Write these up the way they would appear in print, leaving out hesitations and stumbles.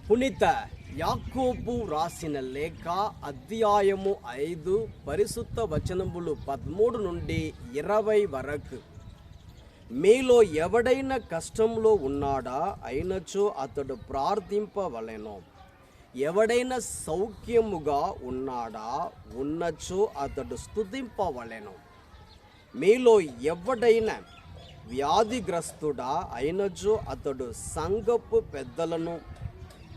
పునీత యాకోబు రాసిన లేఖ అధ్యాయము 5 పరిశుద్ధ వచనములు 13 నుండి 20 వరకు. మీలో ఎవడైనా కష్టంలో ఉన్నాడా అయినచో అతడు ప్రార్థింపవలెను. ఎవడైనా సౌఖ్యముగా ఉన్నాడా ఉన్నచో అతడు స్తుతింపవలెను. మీలో ఎవడైనా వ్యాధిగ్రస్తుడా అయినచో అతడు సంఘపు పెద్దలను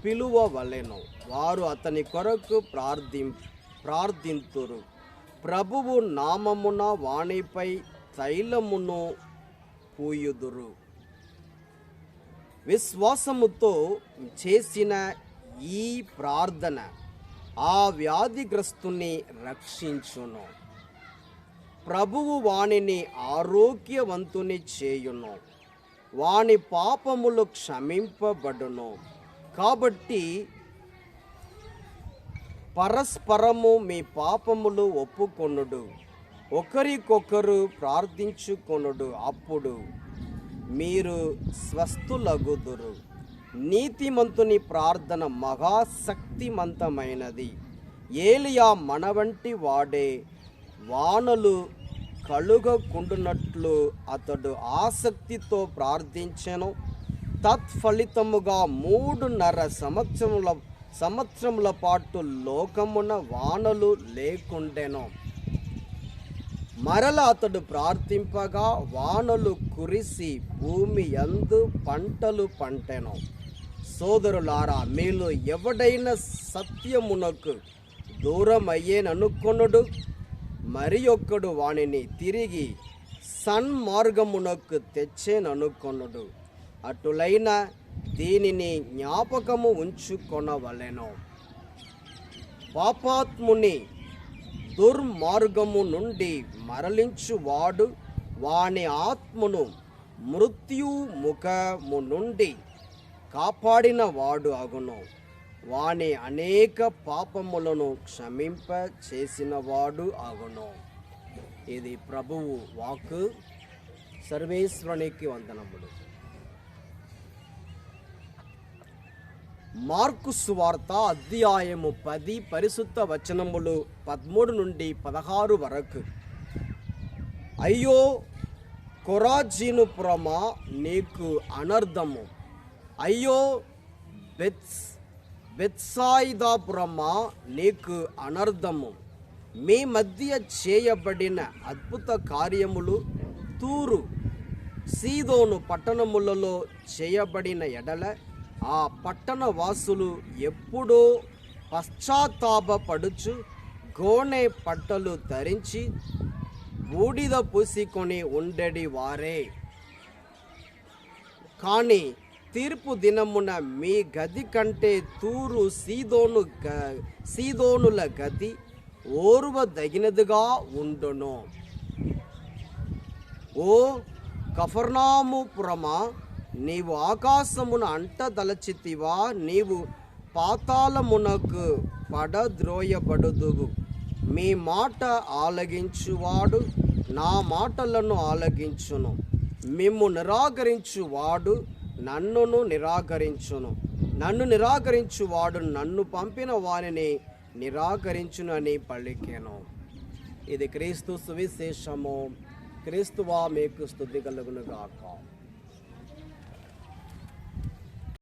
పిలువవలెను. వారు అతని కొరకు ప్రార్థింతురు. ప్రభువు నామమున వానిపై తైలమును పూయుదురు. విశ్వాసముతో చేసిన ఈ ప్రార్థన ఆ వ్యాధిగ్రస్తుని రక్షించును. ప్రభువు వానిని ఆరోగ్యవంతుని చేయును. వాని పాపములు క్షమింపబడును. కాబట్టి పరస్పరము మీ పాపములు ఒప్పుకొనుడు, ఒకరికొకరు ప్రార్థించుకొనుడు, అప్పుడు మీరు స్వస్థులగుదురు. నీతిమంతుని ప్రార్థన మహాశక్తిమంతమైనది. ఏలియా మన వంటి వాడే. వానలు కలుగకుండునట్లు అతడు ఆసక్తితో ప్రార్థించెను. తత్ఫలితముగా 3.5 సంవత్సరముల పాటు లోకమున వానలు లేకుండెను. మరల అతడు ప్రార్థింపగా వానలు కురిసి భూమి యందు పంటలు పంటెను. సోదరులారా, మీలో ఎవడైనా సత్యమునకు దూరమయ్యేననుకొనుడు, మరి ఒక్కడు వానిని తిరిగి సన్మార్గమునకు తెచ్చేననుకొనుడు. అటులైన దీనిని జ్ఞాపకము ఉంచుకొనవలెను. పాపాత్ముని దుర్మార్గము నుండి మరలించువాడు వాని ఆత్మను మృత్యుముఖము నుండి కాపాడిన వాడు అగును. వాని అనేక పాపములను క్షమింప చేసినవాడు అగును. ఇది ప్రభువు వాక్కు. సర్వేశ్వరునికి వందనములు. మార్కు సువార్త అధ్యాయము 10 పరిశుద్ధ వచనములు 13 నుండి 16 వరకు. అయ్యో కొరాజీనుపురమా, నీకు అనర్థము! అయ్యో బెత్సాయిదాపురమా, నీకు అనర్థము! మీ మధ్య చేయబడిన అద్భుత కార్యములు తూరు సీదోను పట్టణములలో చేయబడిన ఎడల ఆ పట్టణ వాసులు ఎప్పుడో పశ్చాత్తాపపడుచు గోనె పట్టలు ధరించి బూడిద పూసుకొని ఉండేది వారే. కానీ తీర్పు దినమున మీ గది కంటే తూరు సీదోనుల గది ఓర్వదగినదిగా ఉండును. ఓ కఫర్నాముపురమా, నీవు ఆకాశమున అంటదలచితివా? నీవు పాతాళమునకు పడద్రోయబడుదువు. మీ మాట ఆలగించువాడు నా మాటలను ఆలగించును. మిమ్ము నిరాకరించువాడు నన్నును నిరాకరించును. నన్ను నిరాకరించువాడు నన్ను పంపిన వారిని నిరాకరించును అని పలికెను. ఇది క్రీస్తు సువిశేషము. క్రీస్తువా మీకు స్తుతి కలుగును గాక.